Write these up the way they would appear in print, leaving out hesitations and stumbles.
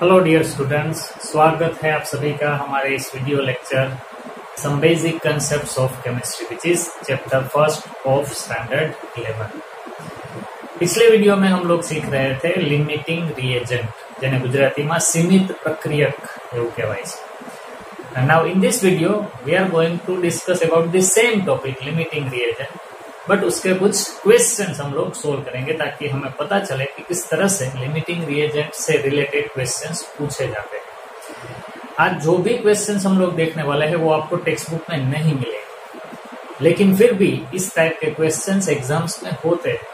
Hello dear students, स्वागत है आप सभी का हमारे इस video lecture some basic concepts of chemistry which is chapter first of standard 11। पिछले वीडियो में हम लोग सीख रहे थे लिमिटिंग रिएजेंट, જેને ગુજરાતીમાં સીમિત પ્રક્રિયક એવું કહેવાય છે. And now in this video we are going to discuss about the same topic limiting reagent, but उसके कुछ क्वेश्चंस हम लोग सोल्व करेंगे ताकि हमें पता चले कि किस तरह से लिमिटिंग रिएजेंट से रिलेटेड क्वेश्चंस पूछे जाते हैं. आज जो भी क्वेश्चंस हम लोग देखने वाले हैं वो आपको टेक्स्ट बुक में नहीं मिलेंगे, लेकिन फिर भी इस टाइप के क्वेश्चंस एग्जाम्स में होते हैं.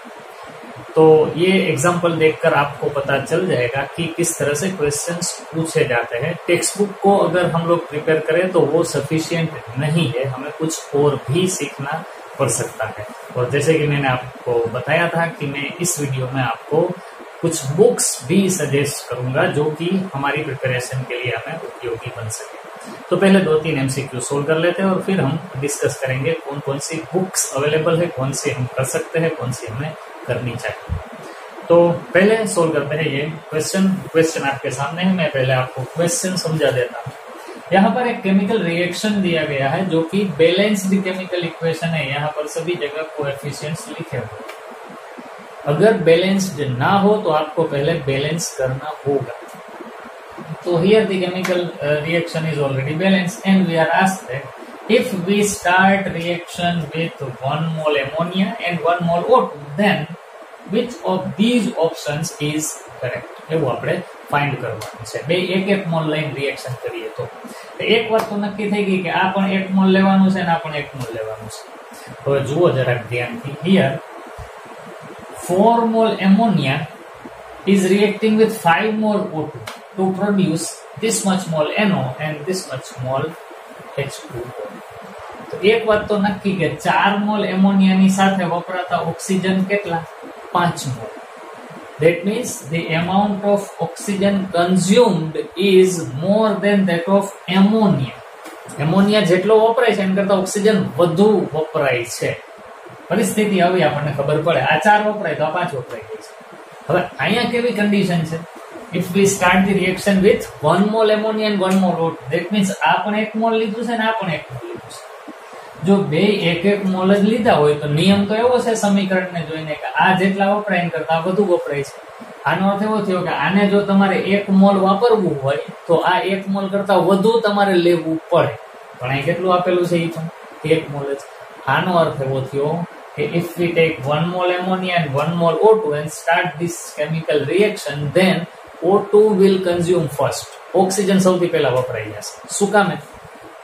तो ये एग्जाम्पल देखकर आपको पता चल जाएगा कि किस तरह से क्वेश्चंस पूछे जाते हैं. टेक्स्ट बुक को अगर हम लोग प्रिपेयर करें तो वो सफिशिएंट नहीं है, हमें कुछ और भी सीखना पड़ सकता है. और जैसे कि मैंने आपको बताया था कि मैं इस वीडियो में आपको कुछ बुक्स भी सजेस्ट करूंगा जो कि हमारी प्रिपरेशन के लिए हमें उपयोगी बन सके. तो पहले 2-3 एमसीक्यू सोल्व कर लेते हैं और फिर हम डिस्कस करेंगे कौन कौन सी बुक्स अवेलेबल है, कौन सी हम कर सकते हैं, कौन सी हमें करनी चाहिए. तो पहले सोल्व करते हैं ये क्वेश्चन आपके सामने है. मैं पहले आपको क्वेश्चन समझा देता हूँ. यहाँ पर एक केमिकल रिएक्शन दिया गया है जो कि बैलेंस्ड केमिकल इक्वेशन है. यहाँ पर सभी जगह कोएफिशिएंट्स लिखे हुए. अगर बैलेंस्ड ना हो तो आपको पहले बैलेंस करना होगा. तो here the chemical reaction is already balanced and we are asked that if we start reaction with 1 mole ammonia and 1 mole O2 then which of these options is correct? એવું આપણે ફાઇન્ડ કરવાનું છે. બે એક mall લઈને reaction કરીએ તો એક વાત તો નક્કી થઈ ગઈ કે આ પણ 1 મોલ લેવાનું છે ને આ પણ 1 મોલ લેવાનું છે. હવે જુઓ જરાક ધ્યાનથી. Here 4 mall ammonia is reacting with 5 mol O2 to produce this much mol NO and this much mol H2O. તો એક વાત તો નક્કી કે 4 મોલ એમોનિયાની સાથે વપરાતા ઓક્સિજન કેટલા? 5 mall. That means the amount of oxygen consumed is more than that of ammonia. Ammonia જેટલો વપરાય છે એના કરતા ઓક્સિજન વધુ વપરાય છે. પરિસ્થિતિ આવી આપણને ખબર પડે, આ 4 વપરાય તો આ 5 વપરાય ગઈ છે. હવે અહીંયા કેવી કન્ડિશન છે? If we start the reaction with 1 mol ammonia and 1 mol O2, that means આ પણ 1 મોલ લીધું છે ને આ પણ 1 મોલ લીધું છે. જો બે 1 મોલ જ લીધા હોય તો નિયમ તો એવો છે સમીકરણને જોઈને કે આ જેટલા વપરાય એના કરતા વધુ વપરાય છે. આનો અર્થ એવો થયો કે આને જો તમારે 1 મોલ વાપરવું હોય તો આ 1 મોલ કરતા વધુ તમારે લેવું પડે. પણ અહીં કેટલું આપેલું છે એ પણ 1 મોલ જ. આનો અર્થ એવો થયો કે if we take 1 mol ammonia and 1 mol O2 and start this chemical reaction, then O2 will consume first. Oxygen સૌથી પહેલા વપરાઈ જશે. શું કામે?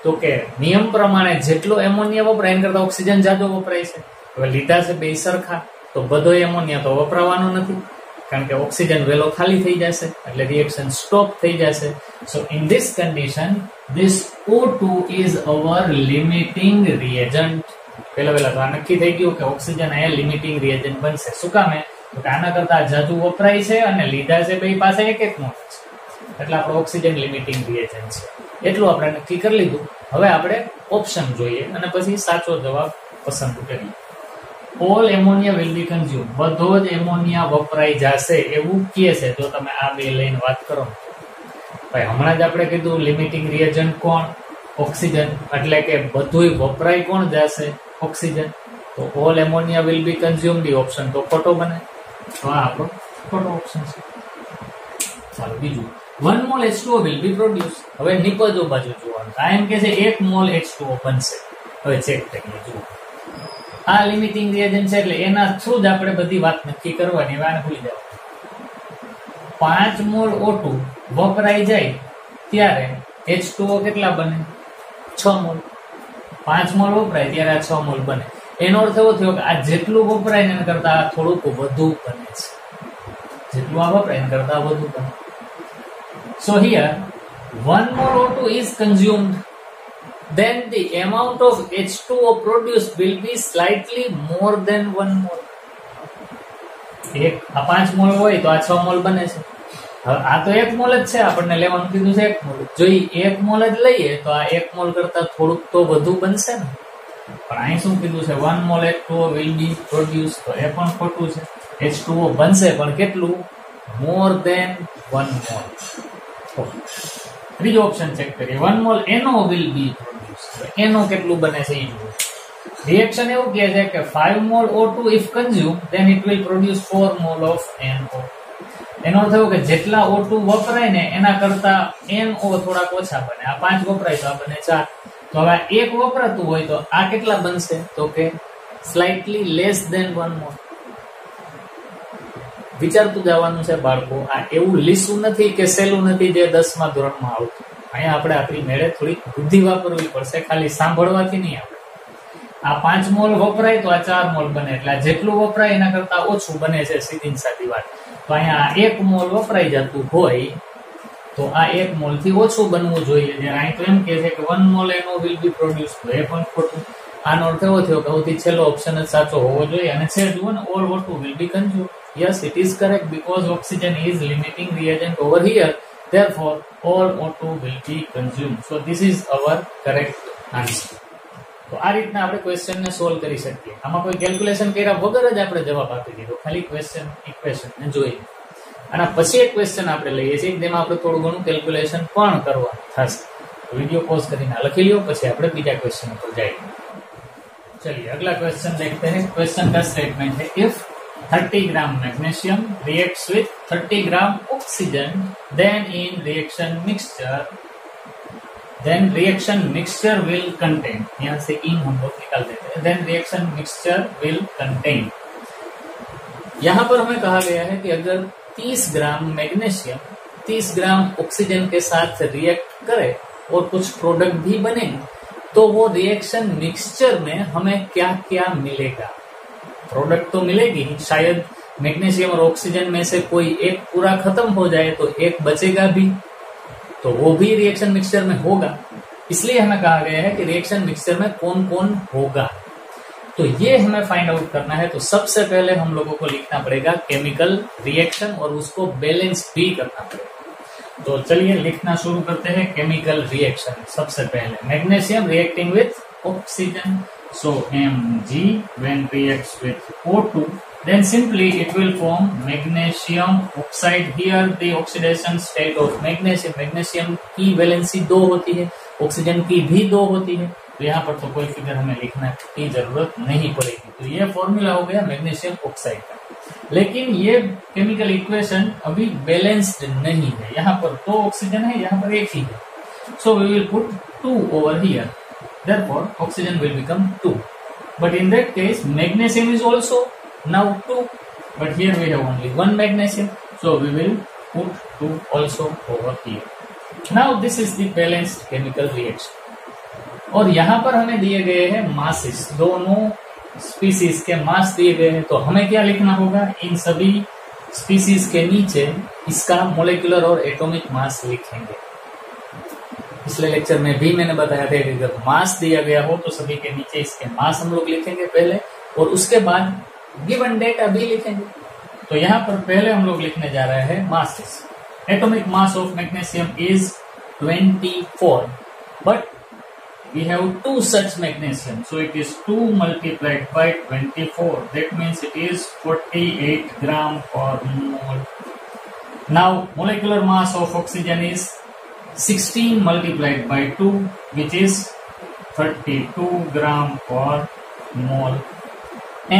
તો કે નિયમ પ્રમાણે જેટલો એમોનિયા વપરાય એના કરતા ઓક્સિજન જાજો વપરાય છે. હવે લીધા છે બે સરખા તો બધો એમોનિયા તો વપરાવાનો નથી, કારણ કે ઓક્સિજન વેલો ખાલી થઈ જશે એટલે રિએક્શન સ્ટોપ થઈ જશે. સો in this condition this O2 is our limiting reagent. પહેલા તો આ નક્કી થઈ ગયું કે ઓક્સિજન અહીંયા લિમિટિંગ રિએજન્ટ બનશે. શું કામે? તો કે આના કરતા જાજુ વપરાય છે અને લીધા છે બે પાસે 1 મોલ છે એટલે આપણો ઓક્સિજન લિમિટિંગ રિએજન્ટ છે. એટલું આપણે નક્કી કરી લીધું. હવે આપણે ઓપ્શન જોઈએ અને પછી સાચો જવાબ પસંદ કરીએ. All ammonia will B consume. બધો જ એમોનિયા વપરાઈ જશે એવું કહે છે. જો તમે આ બે લઈને વાત કરો ભાઈ, હમણાં જ આપણે કીધું લિમિટિંગ રિએજન્ટ કોણ? ઓક્સિજન. એટલે કે બધુંય વપરાય કોણ જશે? ઓક્સિજન. તો all ammonia will be consumed એ ઓપ્શન તો ખોટો બને. તો આ આપણો ખોટો ઓપ્શન છે. ચાલો બીજું. 1 mol H2O will be produced. હવે નીપજો બાજુ જોવાનું. આ એમ કે છે 1 mol H2O બનશે. હવે ચેક કરીએ. જુઓ આ લિમિટિંગ રિએજન્ટ છે એટલે એના થ્રુ જ આપણે બધી વાત નક્કી કરવાની. હવે આને ભૂલી જાવ. 5 mol O2 વપરાઈ જાય ત્યારે H2O કેટલા બને? 6 મોલ. 5 મોલ વપરાય ત્યારે આ 6 મોલ બને. એનો અર્થ એવો થયો કે આ જેટલું વપરાય એના કરતા થોડુંક વધુ બને છે. જેટલું આ વપરાય એના કરતા વધુ બને. So here 1 mol O2 is consumed, then the amount of H2O produced will be slightly more than 1 mol. આ 5 મોલ હોય તો આ 6 મોલ બને છે. હવે આ તો 1 મોલ જ છે, આપણને લેવાનું કીધું છે 1 મોલ. જો 1 મોલ જ લઈએ તો આ 1 મોલ કરતા થોડુંક તો વધુ બનશે ને. પણ અહીં શું કીધું છે? 1 mol H2O will be produced. તો એ પણ ખોટું છે. H2O બનશે પણ કેટલું? more than 1 mol. ત્રીજો ઓપ્શન ચેક કરીએ 1 mall NO will be produced. NO કેટલું બને છે એ જુઓ. રિએક્શન એવું કહે છે કે 5 mall O2 if consumed then it will produce 4 mall of NO. એનો અર્થ એવો કે જેટલા O2 વપરાય ને એના કરતા NO થોડાક ઓછા બને. આ 5 વપરાય તો આ બને 4. તો હવે એક વપરાતું હોય તો આ કેટલા બનશે તો કે સ્લાઇટલી લેસ ધેન 1 મોલ. વિચારતું જવાનું છે બાળકો. આ એવું લીસું નથી કે સહેલું નથી જે 10મા ધોરણમાં આવતું. અહીંયા આપણે આપણી મેળે થોડી બુદ્ધિ વાપરવી પડશે, ખાલી સાંભળવાથી નહીં આવડે. આ 5 મોલ વપરાય તો આ 4 મોલ બને, એટલે જેટલું વપરાય એના કરતા ઓછું બને છે, સીધી સાદી વાત. તો અહીંયા 1 મોલ વપરાઈ જતું હોય તો આ 1 મોલ થી ઓછું બનવું જોઈએ. જ્યારે અહીં તો એમ કહે છે કે 1 mall NO will be produced, તો એ પણ ખોટું. આનો અર્થ એવો થયો કે સૌથી છેલ્લો ઓપ્શન જ સાચો હોવો જોઈએ. અને છે જુઓ ને, all O2 will be consumed. Yes, it is correct because oxygen is limiting reagent over here. Therefore, all O2 will be consumed. So this is our correct answer. તો આ રીતના આપણે ક્વેશ્ચન ને સોલ્વ કરી શકીએ. આમાં કોઈ કેલ્ક્યુલેશન કર્યા વગર જ આપણે જવાબ આપી દીધો, ખાલી ક્વેશ્ચન ઇક્વેશન ને જોઈએ. અને પછી એક ક્વેશ્ચન આપણે લઈએ છીએ જેમાં આપણે થોડું ઘણું કેલ્ક્યુલેશન પણ કરવાનું થશે. વિડીયો પોઝ કરીને લખી લ્યો, પછી આપણે બીજા ક્વેશ્ચન પર જઈએ. चलिए अगला क्वेश्चन देखते हैं. क्वेश्चन का स्टेटमेंट है if 30 gram magnesium reacts with 30 gram oxygen then in reaction mixture will contain. यहाँ से इन हम लोग निकाल देते हैं. Then reaction mixture will contain. यहाँ पर हमें कहा गया है कि अगर 30 ग्राम मैग्नीशियम 30 ग्राम ऑक्सीजन के साथ रिएक्ट करे और कुछ प्रोडक्ट भी बने तो वो रिएक्शन मिक्सचर में हमें क्या क्या मिलेगा. प्रोडक्ट तो मिलेगी, शायद मैग्नीशियम और ऑक्सीजन में से कोई एक पूरा खत्म हो जाए तो एक बचेगा भी, तो वो भी रिएक्शन मिक्सचर में होगा. इसलिए हमें कहा गया है कि रिएक्शन मिक्सचर में कौन कौन होगा. तो ये हमें फाइंड आउट करना है. तो सबसे पहले हम लोगों को लिखना पड़ेगा केमिकल रिएक्शन और उसको बैलेंस भी करना पड़ेगा. तो चलिए लिखना शुरू करते हैं. केमिकल रिएक्शन सबसे पहले magnesium reacting with oxygen, so Mg when reacts with O2 then simply it will form magnesium oxide. Here the oxidation state of magnesium, magnesium की वैलेंसी 2 होती है, ऑक्सीजन की भी 2 होती है. तो यहाँ पर तो कोई फिगर हमें लिखने की जरूरत नहीं पड़ेगी. तो ये फॉर्मूला हो गया मैग्नीशियम ऑक्साइड का. लेकिन ये केमिकल इक्वेशन अभी बैलेंस्ड नहीं है. यहाँ पर 2 ऑक्सीजन है, यहाँ पर 1 ही है. So we will put 2 over here. Therefore, oxygen will become 2. But in that case, magnesium is also now 2. But here we have only 1 magnesium. So we will put 2 also over here. Now this is the balanced chemical reaction. और यहाँ पर हमें दिए गए हैं masses. दोनों species के मास दिए गए हैं. तो हमें क्या लिखना होगा, इन सभी स्पीसीज के नीचे इसका मोलिकुलर और एटॉमिक मास लिखेंगे. पिछले लेक्चर में भी मैंने बताया था कि जब मास दिया गया हो तो सभी के नीचे इसके मास हम लोग लिखेंगे पहले, और उसके बाद गिवन डेटा भी लिखेंगे. तो यहाँ पर पहले हम लोग लिखने जा रहे हैं masses. Atomic mass of magnesium is 24, but we have 2 such magnesium, so it is 2 multiplied by 24. That means it is 48 gram per mole. Now molecular mass of oxygen is 16 multiplied by 2, which is 32 gram per mole.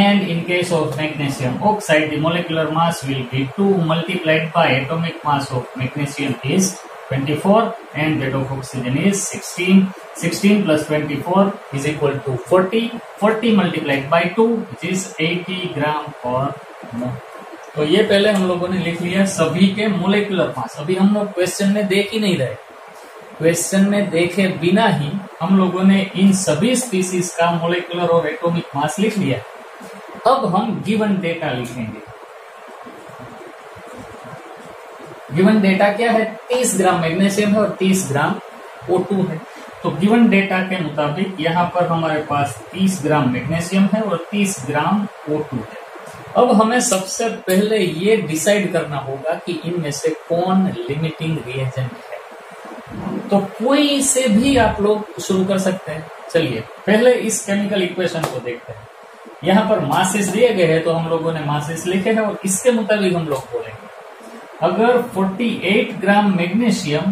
And in case of magnesium oxide, the molecular mass will be 2 multiplied by atomic mass of magnesium is 24 and that of oxygen is 16. 16 plus 24 is equal to 40. 40 multiplied by 2, which is 80 gram per mole. तो ये पहले हम लोगों ने लिख लिया सभी के मोलिकुलर मास. अभी हम लोग क्वेश्चन में देख ही नहीं रहे. क्वेश्चन में देखे बिना ही हम लोगों ने इन सभी स्पीसीज का मोलिकुलर और एटॉमिक मास लिख लिया. अब हम गिवन डेटा लिखेंगे. गिवन डेटा क्या है, 30 ग्राम मैग्नीशियम है और 30 ग्राम O2 है. तो गिवन डेटा के मुताबिक यहाँ पर हमारे पास 30 ग्राम मैग्नीशियम है और 30 ग्राम O2 है. अब हमें सबसे पहले ये डिसाइड करना होगा कि इनमें से कौन लिमिटिंग रिएजेंट है. तो कोई से भी आप लोग शुरू कर सकते हैं. चलिए पहले इस केमिकल इक्वेशन को देखते हैं. यहाँ पर मासेस दिए गए हैं तो हम लोगों ने मासेस लिखे हैं और इसके मुताबिक हम लोग बोलेंगे. अगर 48 ग्राम मैग्नीशियम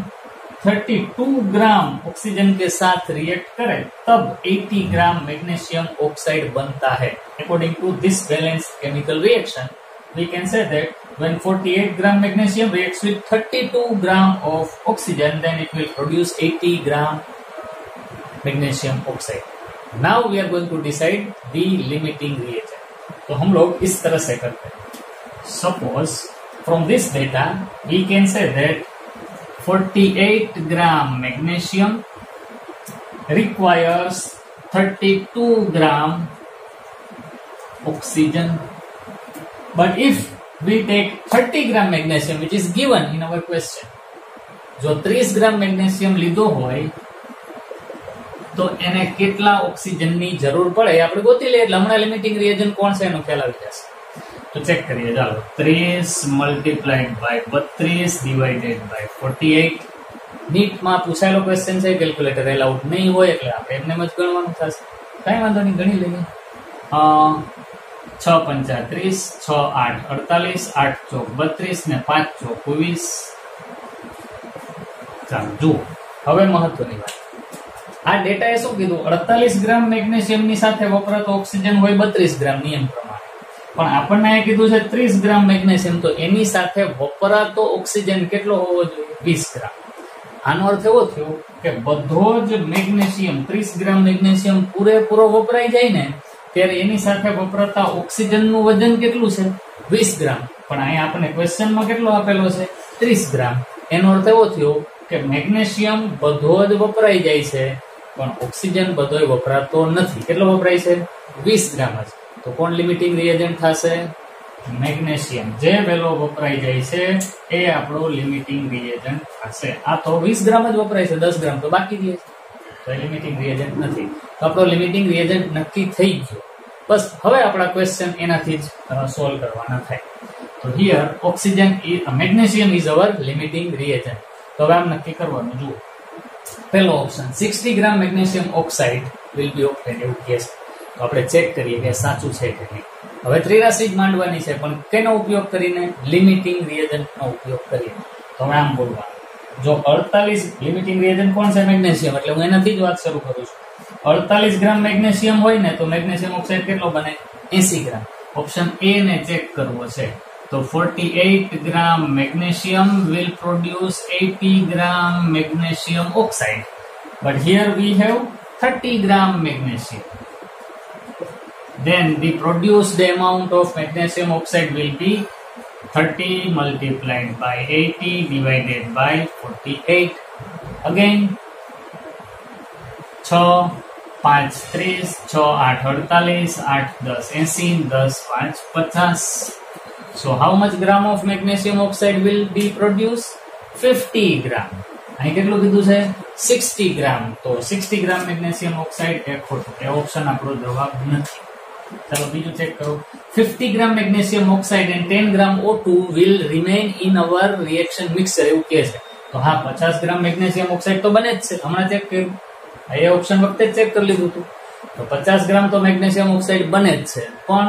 32 ग्राम ऑक्सीजन के साथ रिएक्ट करे तब 80 ग्राम मैग्नीशियम ऑक्साइड बनता है. According to this balanced chemical reaction we can say that when 48 gram magnesium reacts with 32 gram of oxygen, then it will produce 80 gram magnesium oxide. Now we are going to decide the limiting reagent. तो हम लोग इस तरह से करते हैं. Suppose from this data we can say that 48 gram magnesium requires 32 gram oxygen. But if we take 30 gram magnesium, which is given in our question, जो 30 ग्राम magnesium લીધો હોય તો એને કેટલા ઓક્સિજનની જરૂર પડે આપણે ગોતી લઈએ. એટલે હમણાં લિમિટિંગ રિએજન્ટ કોણ છે એનો ખ્યાલ આવી જશે. તો ચેક કરીએ. ચાલો 30 મલ્ટીપ્લાઈડ બાય 32 ડિવાઇડેડ બાય 48. નીટમાં પૂછાયેલો ક્વેશ્ચન છે, કેલ્ક્યુલેટર એલાઉડ નહીં હોય એટલે આપણે એમને જ ગણવાનું થશે. કઈ વાંધો નહીં, ગણી લઈએ. 6 पंचा 30, 6 8 48, 8 चौक 32 ने 5 चौक 24. ચાલો જુઓ હવે મહત્વની વાત. આ ડેટા એ શું કીધું, 48 ગ્રામ મેગ્નેશિયમની સાથે વપરાતો ઓક્સિજન હોય 32 ગ્રામ નિયમ પ્રમાણે. પણ આપણને એ કીધું છે 30 ગ્રામ મેગ્નેશિયમ, તો એની સાથે વપરાતો ઓક્સિજન કેટલો હોવો જોઈએ? 20 ગ્રામ. આનો અર્થ એવો થયો કે બધો જ મેગ્નેશિયમ 30 ગ્રામ મેગ્નેશિયમ પૂરેપૂરો વપરાઈ જાય ને ત્યારે એની સાથે વપરાતા ઓક્સિજનનું વજન કેટલું છે? 20 ગ્રામ. પણ અહીંયા આપણને ક્વેશ્ચનમાં કેટલો આપેલો છે? 30 ગ્રામ. એનો અર્થ એવો થયો કે મેગ્નેશિયમ બધો જ વપરાઈ જાય છે પણ ઓક્સિજન બધોય વપરાતો નથી. કેટલો વપરાય છે? 20 ગ્રામ જ. તો કોણ લિમિટિંગ રિએજન્ટ થશે? મેગ્નેશિયમ. જે વેલો વપરાઈ જાય છે એ આપણો લિમિટિંગ રિએજન્ટ થશે. આ તો 20 ગ્રામ જ વપરાય છે, 10 ગ્રામ તો બાકી રહે છે, તો લિમિટિંગ રિએજન્ટ નથી. તો આપણો લિમિટિંગ રિએજન્ટ નક્કી થઈ ગયો. બસ હવે આપણા ક્વેશ્ચન એનાથી જ સોલ્વ કરવાના થાય. તો here oxygen magnesium is our limiting reagent. તો હવે આમ નક્કી કરવાનું. જુઓ પહેલો option 60 gram magnesium oxide will be obtained, એવું કહે છે. તો આપણે ચેક કરીએ કે સાચું છે કે નહીં. હવે ત્રિરાશી જ માંડવાની છે પણ કેનો ઉપયોગ કરીને? લિમિટિંગ રિએજન્ટનો ઉપયોગ કરીએ. તો હવે આમ બોલવાનું. જો 48 લિમિટિંગ રિએજન્ટ કોણ છે? મેગ્નેશિયમ. એટલે હું એનાથી જ વાત શરૂ કરું છું. 48 ગ્રામ મેગ્નેશિયમ હોય ને તો મેગ્નેશિયમ ઓક્સાઇડ કેટલો બને? 80 ગ્રામ. ઓપ્શન એ ને ચેક કરવો છે. તો 48 gram magnesium will produce 80 gram magnesium oxide. But here we have 30 gram magnesium. Then the produced amount of magnesium oxide will be 30 multiplied by 80 divided by 48. Again 6 5 30, 6 8 48, 8 10 80, 10 5 50. So how much gram of magnesium oxide will be produced? 50 gram. અહીં કેટલું કીધું છે? 60 ગ્રામ. તો 60 gram magnesium oxide એ ખોટું, એ option આપણો જવાબ નથી. ચાલો બીજું ચેક કરો. 50 gram magnesium oxide and 10 gram O2 will remain in our reaction mixture, એવું કહે છે. તો હા 50 ગ્રામ મેગ્નેશિયમ ઓક્સાઇડ તો બને જ છે, હમણાં ચેક કર્યું, એ ઓપ્શન વખતે જ ચેક કરી લીધું હતું. તો 50 ગ્રામ તો મેગ્નેશિયમ ઓક્સાઇડ બને જ છે, પણ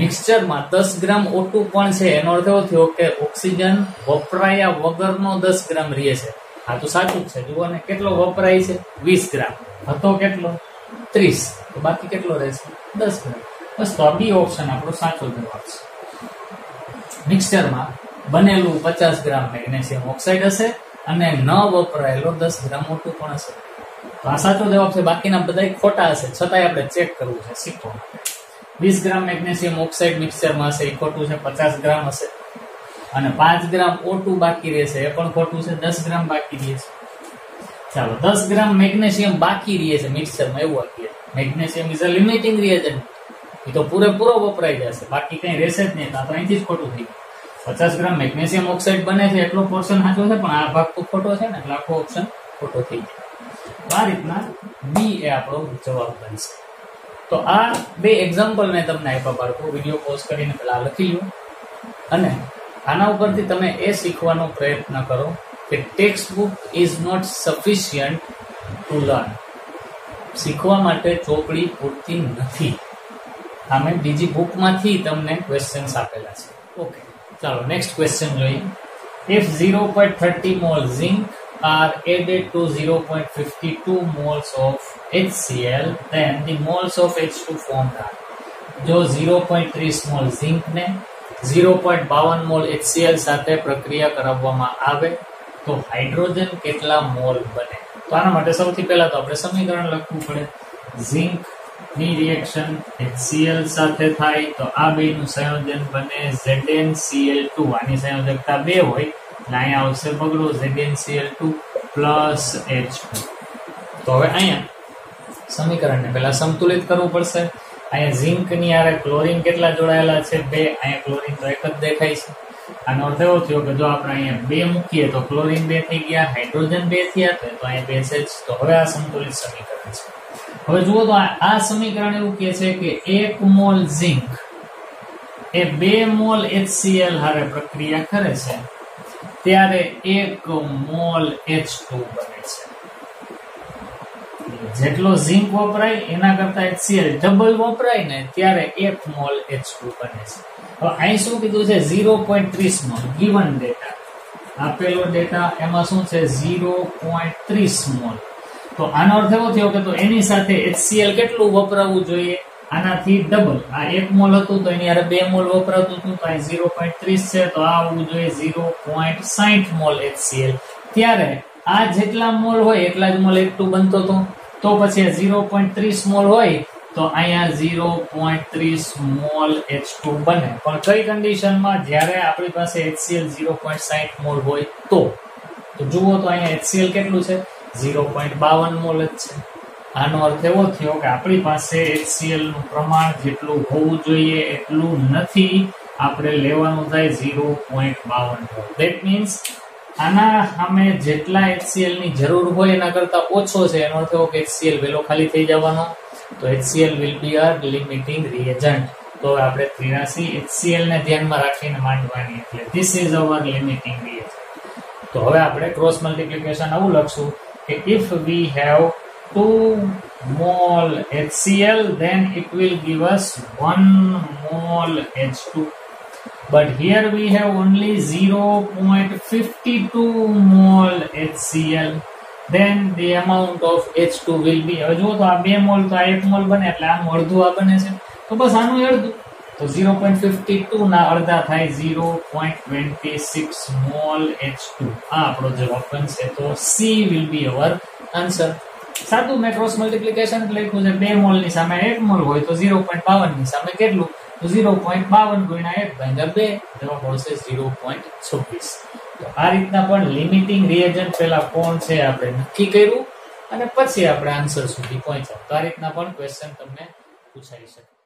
મિક્સચરમાં 10 ગ્રામ O2 પણ છે. એનો અર્થ એવો થયો કે ઓક્સિજન વપરાયા વગરનો 10 ગ્રામ રહે છે. આ તો સાચું જ છે. જુઓ ને કેટલો વપરાય છે? 20 ગ્રામ. હતો કેટલો? 30. તો બાકી કેટલો રહેશે? 10 ગ્રામ. બસ તો આ બી ઓપ્શન આપણો સાચો જવાબ છે. મિક્સચરમાં બનેલું 50 ગ્રામ મેગ્નેશિયમ ઓક્સાઇડ હશે અને ન વપરાયેલો 10 ગ્રામ O2 પણ હશે. તો આ સાચો જવાબ છે. બાકીના બધા ખોટા હશે, છતાંય આપણે ચેક કરવું છે શીખવા માટે. 20 ગ્રામ મેગ્નેશિયમ ઓક્સાઇડ મિક્સચરમાં હશે, એ ખોટું છે. 50 ગ્રામ હશે અને 5 ગ્રામ O2 બાકી રહેશે, એ પણ ખોટું છે. 10 ગ્રામ બાકી રહેશે. ચાલો 10 ગ્રામ મેગ્નેશિયમ બાકી રહે છે મિક્સચરમાં, એવું આપીએ. Magnesium is a limiting reagent. એ તો પૂરેપૂરો વપરાઈ જશે, બાકી કઈ રહેશે જ નહીં. તો અહીંથી જ ખોટું થઈ ગયું. 50 ગ્રામ મેગ્નેશિયમ ઓક્સાઇડ બને છે એટલો પોર્શન સાચો છે, પણ આ ભાગ તો ખોટો છે ને, એટલે આખો ઓપ્શન ખોટો થઈ જાય. આ રીતના બી એ આપણો જવાબ બનશે. તો આ બે એક્ઝામ્પલ મેં તમને આપ્યા બાળકો. વિડીયો પોઝ કરીને પેલા લખી લો અને આના ઉપરથી તમે એ શીખવાનો પ્રયત્ન કરો કે text book is not sufficient to learn. શીખવા માટે ચોપડી પૂરતી નથી. આ મેં બીજી બુકમાંથી તમને ક્વેશ્ચન્સ આપેલા છે. ઓકે, ચાલો નેક્સ્ટ ક્વેશ્ચન જોઈએ. If 0.30 mol zinc are added to 0.52 moles of HCl, then the moles of H2 formed are. જો 0.30 મોલ ઝિંક ને 0.52 મોલ HCl સાથે પ્રક્રિયા કરાવવામાં આવે તો હાઇડ્રોજન કેટલા મોલ બને? તો આના માટે સૌથી પહેલા તો આપણે સમીકરણ લખવું પડે. ઝિંક ની રિએક્શન HCl સાથે થાય તો આ બેનું સંયોજન બને ZnCl2. આની સંયોજકતા 2 હોય એટલે અહીંયા આવશે બગડો ZnCl2 પ્લસ H2. તો હવે અહીંયા સમીકરણને પહેલા સંતુલિત કરવું પડશે. અહીંયા ઝિંક ની આરે ક્લોરીન કેટલા જોડાયેલા છે? 2. અહીંયા ક્લોરીન તો એક જ દેખાય છે. આનો અર્થ એવો થયો કે જો આપણે અહીંયા 2 મૂકીએ તો ક્લોરીન 2 થઈ ગયા, હાઇડ્રોજન 2 થયા, તો અહીંયા 2 છે. તો હવે આ સંતુલિત સમીકરણ છે. હવે જુઓ તો આ સમીકરણ એવું કહે છે કે 1 મોલ ઝિંક એ 2 મોલ HCl હારે પ્રક્રિયા કરે છે ત્યારે 1 મોલ H2 બને છે. જેટલો ઝિંક વપરાય એના કરતા HCl ડબલ વપરાય ને ત્યારે 1 મોલ H2 બને છે. હવે અહીં શું કીધું છે? 0.30 મોલ ગિવન ડેટા, આપેલો ડેટા એમાં શું છે? 0.30 મોલ. તો આનો અર્થ એવો થયો કે તો એની સાથે HCl કેટલું વપરાવવું જોઈએ? આનાથી ડબલ. આ 1 મોલ હતું તો એની હારે 2 મોલ વપરાતું હતું, તો અહીં 0.30 છે તો આ આવવું જોઈએ 0.60 મોલ HCl. ત્યારે આ જેટલા મોલ હોય એટલા જ મોલ H2 બનતો હતો. તો પછી 0.30 મોલ હોય તો અહીંયા 0.30 મોલ H2 બને. પણ કઈ કન્ડિશનમાં? જ્યારે આપણી પાસે HCl 0.60 મોલ હોય તો જુઓ તો અહીંયા HCl કેટલું છે? 0.52 મોલ જ છે. આનો અર્થ એવો થયો કે આપણી પાસે HCl નું પ્રમાણ જેટલું હોવું જોઈએ એટલું નથી, આપણે લેવાનું થાય 0.52 મોલ. ધેટ મીન્સ આના સામે જેટલા HCl ની જરૂર હોય એના કરતા ઓછો છે. એનો અર્થ એવો કે HCl વેલો ખાલી થઈ જવાનો. તો HCl will be a limiting reagent. તો આપણે 83 HCl ને ધ્યાનમાં રાખીને માંડવાની, એટલે this is our limiting reagent. તો હવે આપણે ક્રોસ મલ્ટીપ્લિકેશન આવું લખશું કે if we have 2 mol HCl then it will give us 1 mol H2. But here we have only 0.52 mol HCl. Then the amount of H2 will be, હવે જુઓ તો આ 2 મોલ તો આ 1 મોલ બને એટલે આનું અડધું આ બને છે. તો બસ આનું અડધું, તો 0.52 ના અડધા થાય 0.26 મોલ H2. આ આપણો જવાબ બનશે. તો C will be our answer. સાદું મેં ક્રોસ મલ્ટીપ્લિકેશન લખ્યું છે. 2 મોલ ની સામે 1 મોલ હોય તો 0.52 ની સામે કેટલું? તો 0.52 ગુણ્યા 1/2, જવાબ આવશે 0.26. તો આ રીતના પણ લિમિટિંગ રિએજન્ટ પહેલા કોણ છે આપણે નક્કી કર્યું અને પછી આપણે આન્સર સુધી પહોંચ્યા. તો આ રીતના પણ ક્વેશ્ચન તમને પૂછાઈ શકે.